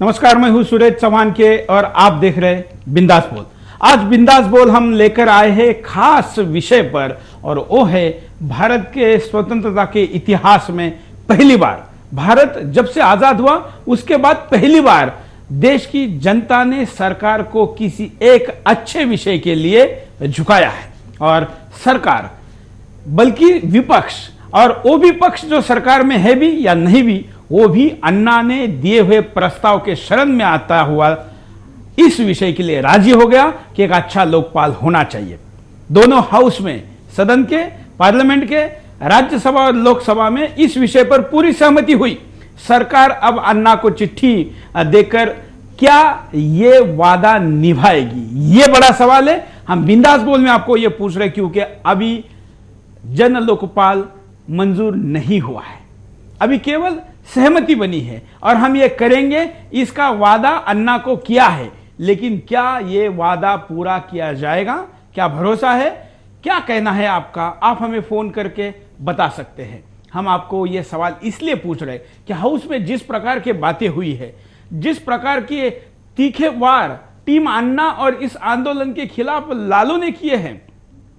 नमस्कार, मैं हूं सुरेश चौहान के और आप देख रहे हैं बिंदास बोल। आज बिंदास बोल हम लेकर आए हैं खास विषय पर और वो है भारत के स्वतंत्रता के इतिहास में पहली बार, भारत जब से आजाद हुआ उसके बाद पहली बार देश की जनता ने सरकार को किसी एक अच्छे विषय के लिए झुकाया है। और सरकार बल्कि विपक्ष, और वो भी पक्ष जो सरकार में है भी या नहीं भी, वो भी अन्ना ने दिए हुए प्रस्ताव के शरण में आता हुआ इस विषय के लिए राजी हो गया कि एक अच्छा लोकपाल होना चाहिए। दोनों हाउस में, सदन के, पार्लियामेंट के, राज्यसभा और लोकसभा में इस विषय पर पूरी सहमति हुई। सरकार अब अन्ना को चिट्ठी देकर क्या ये वादा निभाएगी, ये बड़ा सवाल है। हम बिंदास बोल में आपको ये पूछ रहे क्योंकि अभी जन लोकपाल मंजूर नहीं हुआ है, अभी केवल सहमति बनी है और हम ये करेंगे, इसका वादा अन्ना को किया है। लेकिन क्या ये वादा पूरा किया जाएगा, क्या भरोसा है, क्या कहना है आपका? आप हमें फोन करके बता सकते हैं। हम आपको ये सवाल इसलिए पूछ रहे कि हाउस में जिस प्रकार की बातें हुई है, जिस प्रकार के तीखे वार टीम अन्ना और इस आंदोलन के खिलाफ लालू ने किए हैं,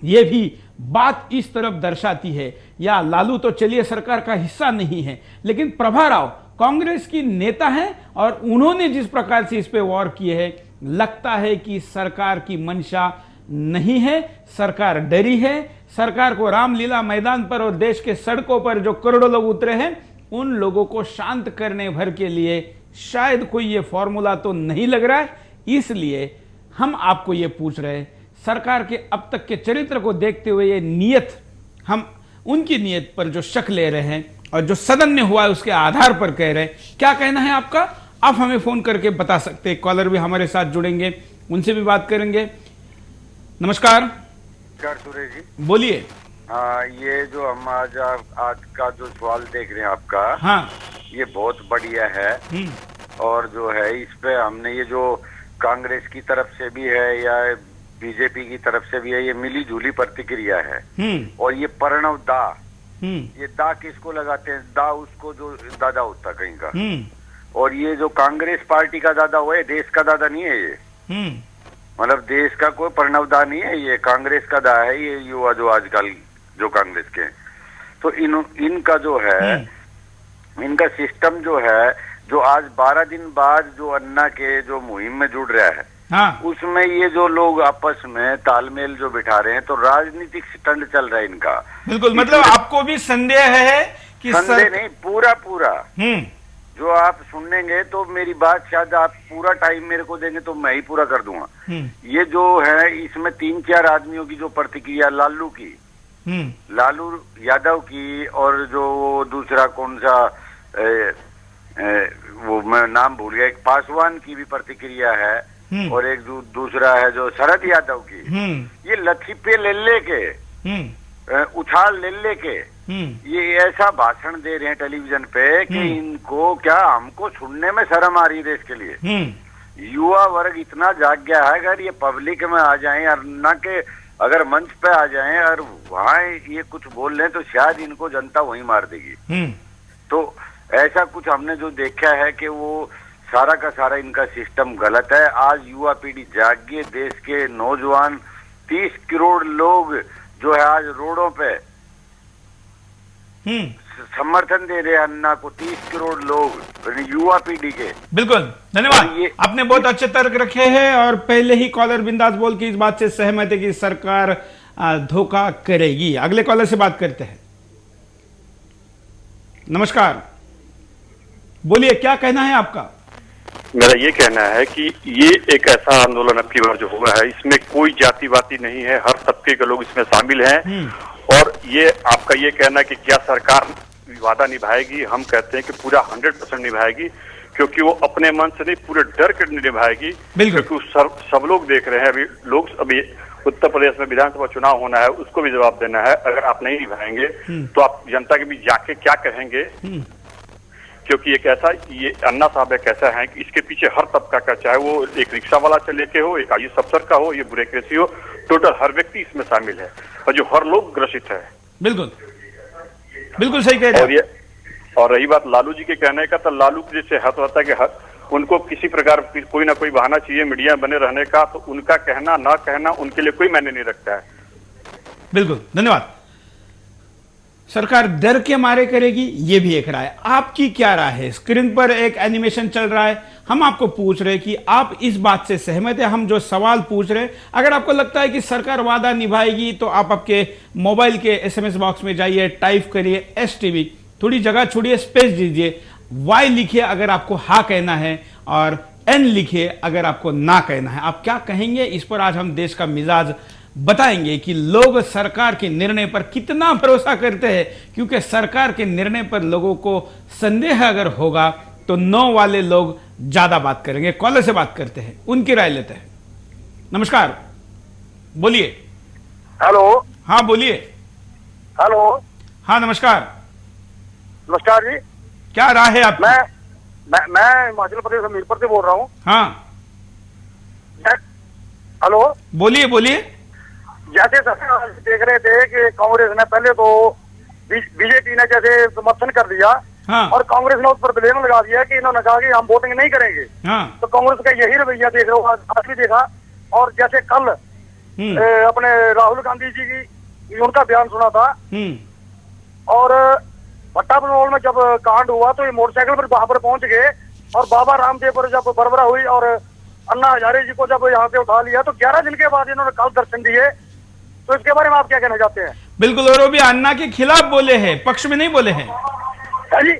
यह भी बात इस तरफ दर्शाती है। या लालू तो चलिए सरकार का हिस्सा नहीं है, लेकिन प्रभा राव कांग्रेस की नेता है और उन्होंने जिस प्रकार से इस पे वॉर किए हैं, लगता है कि सरकार की मंशा नहीं है, सरकार डरी है। सरकार को रामलीला मैदान पर और देश के सड़कों पर जो करोड़ों लोग उतरे हैं, उन लोगों को शांत करने भर के लिए शायद कोई ये फॉर्मूला तो नहीं लग रहा है। इसलिए हम आपको ये पूछ रहे हैं, सरकार के अब तक के चरित्र को देखते हुए ये नियत, हम उनकी नियत पर जो शक ले रहे हैं और जो सदन में हुआ है उसके आधार पर कह रहे हैं, क्या कहना है आपका? आप हमें फोन करके बता सकते हैं। कॉलर भी हमारे साथ जुड़ेंगे, उनसे भी बात करेंगे। नमस्कार सुरेश जी, बोलिए। हाँ, ये जो हम आज का जो सवाल देख रहे हैं आपका, हाँ, ये बहुत बढ़िया है। और जो है इस पे हमने ये जो कांग्रेस की तरफ से भी है या बीजेपी की तरफ से भी है, ये मिली जुली प्रतिक्रिया है। और ये प्रणव दा, ये दा किसको लगाते हैं? दा उसको जो दादा होता कहीं का। और ये जो कांग्रेस पार्टी का दादा हुआ है, देश का दादा नहीं है ये। मतलब देश का कोई प्रणव दा नहीं है, ये कांग्रेस का दा है। ये युवा जो आजकल जो कांग्रेस के, तो इनका जो है, इनका सिस्टम जो है, जो आज 12 दिन बाद जो अन्ना के जो मुहिम में जुड़ रहा है, हाँ, उसमें ये जो लोग आपस में तालमेल जो बिठा रहे हैं, तो राजनीतिक स्टंट चल रहा है इनका। बिल्कुल, मतलब आपको भी संदेह है कि संदेह नहीं, पूरा जो आप सुनेंगे तो मेरी बात शायद आप पूरा टाइम मेरे को देंगे तो मैं ही पूरा कर दूंगा। ये जो है इसमें 3-4 आदमियों की जो प्रतिक्रिया, लालू की, लालू यादव की, और जो दूसरा कौन सा वो मैं नाम भूल गया, एक पासवान की भी प्रतिक्रिया है, और एक दूसरा है जो शरद यादव की। ये लथीफे ले लेके, उछाल ले लेके ये ऐसा भाषण दे रहे हैं टेलीविजन पे कि इनको क्या, हमको सुनने में शर्म आ रही है देश के लिए। युवा वर्ग इतना जाग गया है, अगर ये पब्लिक में आ जाएं और न के अगर मंच पे आ जाएं और वहां ये कुछ बोल रहे हैं, तो शायद इनको जनता वहीं मार देगी। तो ऐसा कुछ हमने जो देखा है कि वो सारा का सारा इनका सिस्टम गलत है। आज युवा पीढ़ी जागिए, देश के नौजवान 30 करोड़ लोग जो है आज रोडों पे समर्थन दे रहे हैं अन्ना को, 30 करोड़ लोग युवा पीढ़ी के। बिल्कुल, धन्यवाद। आपने बहुत अच्छे तर्क रखे हैं और पहले ही कॉलर बिंदास बोल के इस बात से सहमत है कि सरकार धोखा करेगी। अगले कॉलर से बात करते हैं। नमस्कार, बोलिए, क्या कहना है आपका? मेरा ये कहना है कि ये एक ऐसा आंदोलन अब की बार जो हुआ है, इसमें कोई जातिवादी नहीं है, हर तबके के लोग इसमें शामिल हैं। और ये आपका ये कहना है कि क्या सरकार वादा निभाएगी, हम कहते हैं कि पूरा 100% निभाएगी, क्योंकि वो अपने मन से नहीं, पूरे डर के निभाएगी। क्योंकि सब लोग देख रहे हैं, अभी उत्तर प्रदेश में विधानसभा चुनाव होना है, उसको भी जवाब देना है। अगर आप नहीं निभाएंगे तो आप जनता के बीच जाके क्या कहेंगे? क्योंकि एक ऐसा, ये अन्ना साहब एक ऐसा है कि इसके पीछे हर तबका का, चाहे वो एक रिक्शा वाला से लेके हो, एक आईएएस अफसर का हो, ये ब्यूरोक्रेसी हो, टोटल हर व्यक्ति इसमें शामिल है और जो हर लोग ग्रसित है। बिल्कुल बिल्कुल सही कह रहे हैं। और रही बात लालू जी के कहने का, तो लालू जैसे हाथ होता है कि उनको किसी प्रकार कोई ना कोई बहाना चाहिए मीडिया बने रहने का, तो उनका कहना ना कहना उनके लिए कोई मायने नहीं रखता है। बिल्कुल, धन्यवाद। सरकार डर के मारे करेगी, ये भी एक राय। आपकी क्या राय है? स्क्रीन पर एक एनिमेशन चल रहा है, हम आपको पूछ रहे कि आप इस बात से सहमत है? हम जो सवाल पूछ रहे, अगर आपको लगता है कि सरकार वादा निभाएगी तो आप आपके मोबाइल के SMS बॉक्स में जाइए, टाइप करिए STV, थोड़ी जगह छोड़िए, स्पेस दीजिए, Y लिखिए अगर आपको हाँ कहना है और N लिखिए अगर आपको ना कहना है। आप क्या कहेंगे इस पर आज हम देश का मिजाज बताएंगे कि लोग सरकार के निर्णय पर कितना भरोसा करते हैं, क्योंकि सरकार के निर्णय पर लोगों को संदेह अगर होगा तो नो वाले लोग ज्यादा बात करेंगे। कॉलर से बात करते हैं, उनकी राय लेते हैं। नमस्कार, बोलिए। हेलो। हाँ बोलिए। हेलो। हाँ नमस्कार। नमस्कार जी, क्या राय है आपकी? मैं हिमाचल प्रदेश हमीरपुर से बोल रहा हूँ। हाँ हेलो, बोलिए बोलिए। जैसे सर देख रहे थे कि कांग्रेस ने पहले तो बीजेपी ने जैसे समर्थन कर दिया, हाँ। और कांग्रेस ने उस पर ब्लेम लगा दिया कि इन्होंने कहा कि हम वोटिंग नहीं करेंगे। हाँ। तो कांग्रेस का यही रवैया देख रहे हो, आज भी देखा। और जैसे कल अपने राहुल गांधी जी की उनका बयान सुना था, और भट्टा बनोल में जब कांड हुआ तो ये मोटरसाइकिल पर वहां पर पहुंच गए, और बाबा रामदेव पर जब बरबरा हुई और अन्ना हजारे जी को जब यहाँ से उठा लिया, तो 11 दिन के बाद इन्होंने कल दर्शन दिए। तो इसके बारे में आप क्या कहना चाहते हैं? बिल्कुल, और वो भी अन्ना के खिलाफ बोले हैं, पक्ष में नहीं बोले हैं। जी,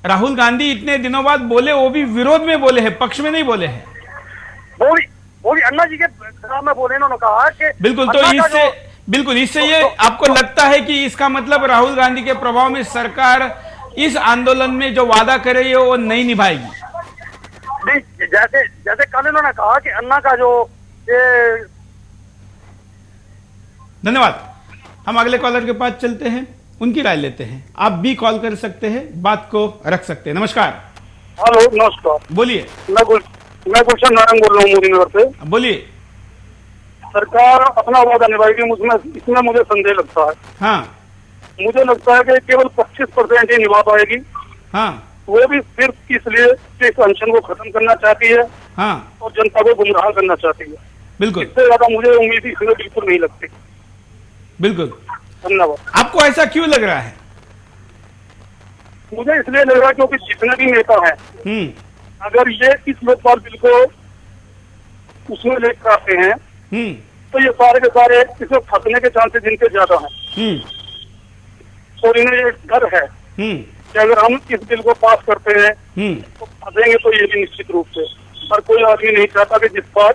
राहुल गांधी इतने दिनों बाद बोले, वो भी विरोध में बोले हैं, पक्ष में नहीं बोले हैं। वो भी अन्ना जी के खिलाफ में बोले, इन्होंने कहा कि बिल्कुल। तो इससे ये आपको लगता है कि इसका मतलब राहुल गांधी के प्रभाव में सरकार इस आंदोलन में जो वादा कर रही है वो नहीं निभाएगी? जैसे कल इन्होंने कहा कि अन्ना का जो धन्यवाद। हम अगले कॉलर के पास चलते हैं, उनकी राय लेते हैं। आप भी कॉल कर सकते हैं, बात को रख सकते हैं। नमस्कार। हेलो, नमस्कार, बोलिए। मैं गुलशन नारायण बोल रहा हूँ मोदी नगर से। बोलिए। सरकार अपना वादा निभाएगी, इसमें मुझे संदेह लगता है। हाँ। मुझे लगता है कि केवल 25% ही निभा पाएगी। हाँ। वो भी सिर्फ इसलिए कि इस अनशन को खत्म करना चाहती है। हाँ। और जनता को गुमराह करना चाहती है। बिल्कुल। इससे ज्यादा मुझे उम्मीद इसमें बिल्कुल नहीं लगती। बिल्कुल, धन्यवाद। आपको ऐसा क्यों लग रहा है? मुझे इसलिए लग रहा है क्योंकि जितने भी नेता है, अगर ये इस लोकपाल बिल को उसमें लेकर आते हैं, तो ये सारे के सारे इसमें फंसने के चांसेस जिनके ज्यादा हैं। और इन्हें ये डर है कि अगर हम इस बिल को पास करते हैं तो फंसेंगे, तो ये भी निश्चित रूप से। और कोई आदमी नहीं चाहता कि जिस पर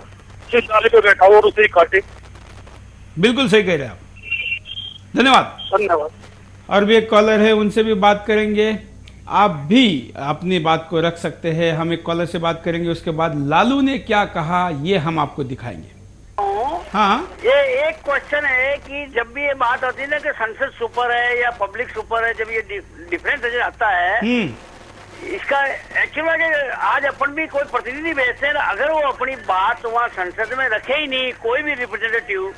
जिस नाले पे बैठा हो और उसे ही काटे। बिल्कुल सही कह रहे हैं आप। धन्यवाद। धन्यवाद। और भी एक कॉलर है, उनसे भी बात करेंगे। आप भी अपनी बात को रख सकते हैं। हम एक कॉलर से बात करेंगे, उसके बाद लालू ने क्या कहा ये हम आपको दिखाएंगे। हाँ, ये एक क्वेश्चन है कि जब भी ये बात होती है ना कि संसद सुपर है या पब्लिक सुपर है, जब ये डिफरेंस नजर आता है, इसका एक्चुअल में आज अपन भी कोई प्रतिनिधि भेजते हैं, अगर वो अपनी बात वहाँ संसद में रखे ही नहीं कोई भी रिप्रेजेंटेटिव,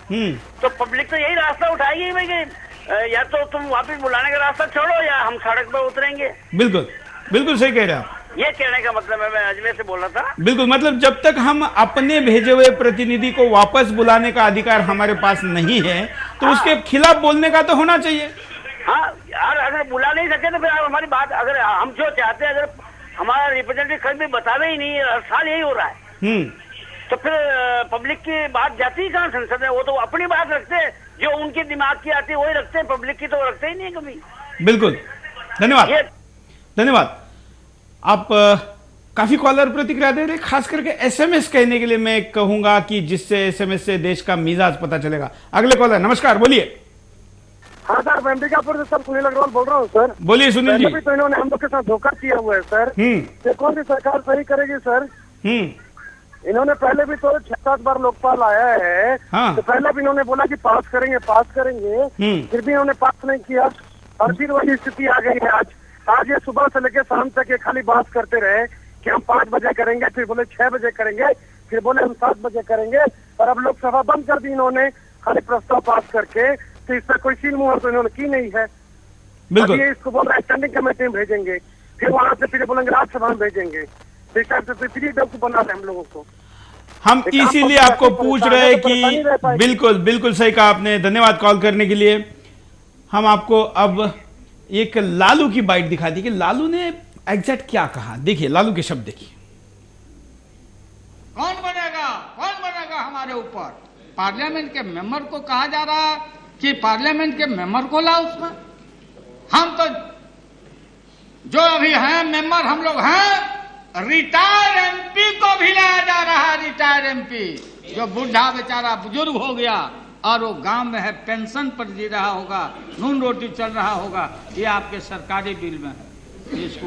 तो पब्लिक तो यही रास्ता उठाएगी भाई कि या तो तुम वापस बुलाने का रास्ता छोड़ो या हम सड़क पर उतरेंगे। बिल्कुल बिल्कुल सही कह रहे हैं आप। ये कहने का मतलब है, मैं अजमेर से बोल रहा था। बिल्कुल, मतलब जब तक हम अपने भेजे हुए प्रतिनिधि को वापस बुलाने का अधिकार हमारे पास नहीं है, तो उसके खिलाफ बोलने का तो होना चाहिए। हाँ यार, अगर बुला नहीं सके तो फिर आप हमारी बात, अगर हम जो चाहते हैं, अगर हमारा रिप्रेजेंटेटिव कभी भी बतावे ही नहीं, हर साल यही हो रहा है, तो फिर पब्लिक की बात जाती ही कहाँ संसद में? वो तो अपनी बात रखते हैं, जो उनके दिमाग की आती है वही रखते हैं, पब्लिक की तो रखते ही नहीं कभी। बिल्कुल, धन्यवाद। धन्यवाद। आप काफी कॉलर प्रतिक्रिया दे रहे, खास करके SMS कहने के लिए मैं कहूंगा कि जिससे SMS से देश का मिजाज पता चलेगा। अगले कॉलर, नमस्कार, बोलिए। हाँ सर, मैं अंबिकापुर से सर सुनील अग्रवाल बोल रहा हूँ सर। बोलिए सुनील जी। तो इन्होंने हम लोग के साथ धोखा किया हुआ है सर। ये कौन सी सरकार सही करेगी सर? इन्होंने पहले भी तो 6-7 बार लोकपाल आया है। हाँ। तो पहले भी इन्होंने बोला कि पास करेंगे, फिर भी इन्होंने पास नहीं किया, और फिर वही स्थिति आ गई है आज ये सुबह से लेकर शाम तक ये खाली बात करते रहे कि हम 5 बजे करेंगे, फिर बोले 6 बजे करेंगे, फिर बोले हम 7 बजे करेंगे, और अब लोकसभा बंद कर दी इन्होंने खाली प्रस्ताव पास करके। तो इससे कोई सील मुहर तो इन्होंने की नहीं है। बिल्कुल। ये इसको बोल रहे हैं स्टैंडिंग कमेटी में भेजेंगे, फिर वहां से फिर बोलेंगे राज्यसभा में भेजेंगे। फ्री डॉक्टर बना रहे हम लोगों को। हम इसीलिए आपको पूछ रहे हैं कि बिल्कुल बिल्कुल सही कहा आपने, धन्यवाद कॉल करने के लिए। हम आपको अब एक लालू की बाइट दिखा दी कि लालू ने एग्जैक्ट क्या कहा। देखिए लालू के शब्द देखिए। कौन बनेगा हमारे ऊपर? पार्लियामेंट के मेंबर को कहा जा रहा है कि पार्लियामेंट के मेंबर को लाओ उसमें। हम तो जो अभी हैं मेंबर हम लोग हैं, रिटायर्ड एमपी को भी लाया जा रहा है। रिटायर्ड एमपी जो बुढ़ा बेचारा बुजुर्ग हो गया और वो गांव में है, पेंशन पर जी रहा होगा, नून रोटी चल रहा होगा, ये आपके सरकारी बिल में है। इसको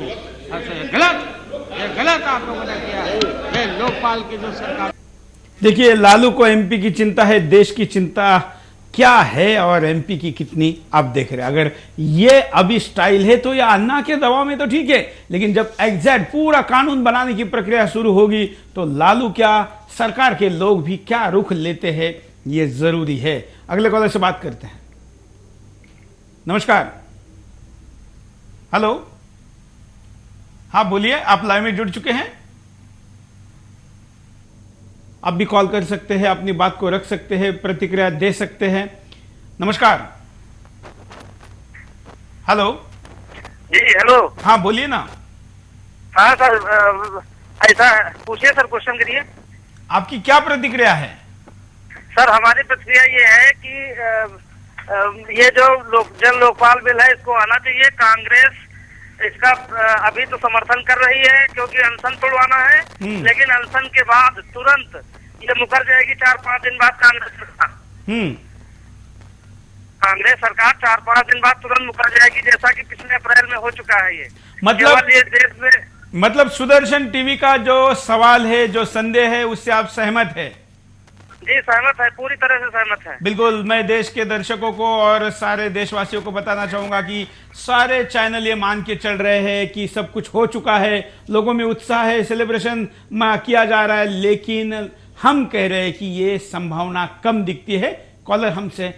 ऐसे गलत आप लोगों ने किया है। ये लोकपाल की जो सरकार, देखिए लालू को एमपी की चिंता है, देश की चिंता क्या है और एमपी की कितनी आप देख रहे हैं। अगर ये अभी स्टाइल है तो ये अन्ना के दबाव में तो ठीक है, लेकिन जब एग्जैक्ट पूरा कानून बनाने की प्रक्रिया शुरू होगी तो लालू क्या, सरकार के लोग भी क्या रुख लेते हैं, ये जरूरी है। अगले कॉलर से बात करते हैं। नमस्कार, हेलो, हाँ बोलिए, आप लाइव में जुड़ चुके हैं। आप भी कॉल कर सकते हैं, अपनी बात को रख सकते हैं, प्रतिक्रिया दे सकते हैं। नमस्कार, हेलो जी हेलो, हाँ बोलिए ना। हाँ सर, ऐसा पूछिए सर, क्वेश्चन करिए। आपकी क्या प्रतिक्रिया है? सर हमारी प्रतिक्रिया ये है कि ये जो जन लोकपाल बिल है इसको आना चाहिए। कांग्रेस इसका अभी तो समर्थन कर रही है क्योंकि अनशन तोड़वाना है, लेकिन अनशन के बाद तुरंत ये मुकर जाएगी 4-5 दिन बाद कांग्रेस सरकार। कांग्रेस सरकार 4-5 दिन बाद तुरंत मुकर जाएगी, जैसा कि पिछले अप्रैल में हो चुका है। ये मतलब ये देश में, मतलब सुदर्शन टीवी का जो सवाल है, जो संदेह है, उससे आप सहमत है? जी सहमत है, पूरी तरह से सहमत है। बिल्कुल, मैं देश के दर्शकों को और सारे देशवासियों को बताना चाहूंगा कि सारे चैनल ये मान के चल रहे हैं कि सब कुछ हो चुका है, लोगों में उत्साह है, सेलिब्रेशन किया जा रहा है, लेकिन हम कह रहे हैं कि ये संभावना कम दिखती है। कॉलर हमसे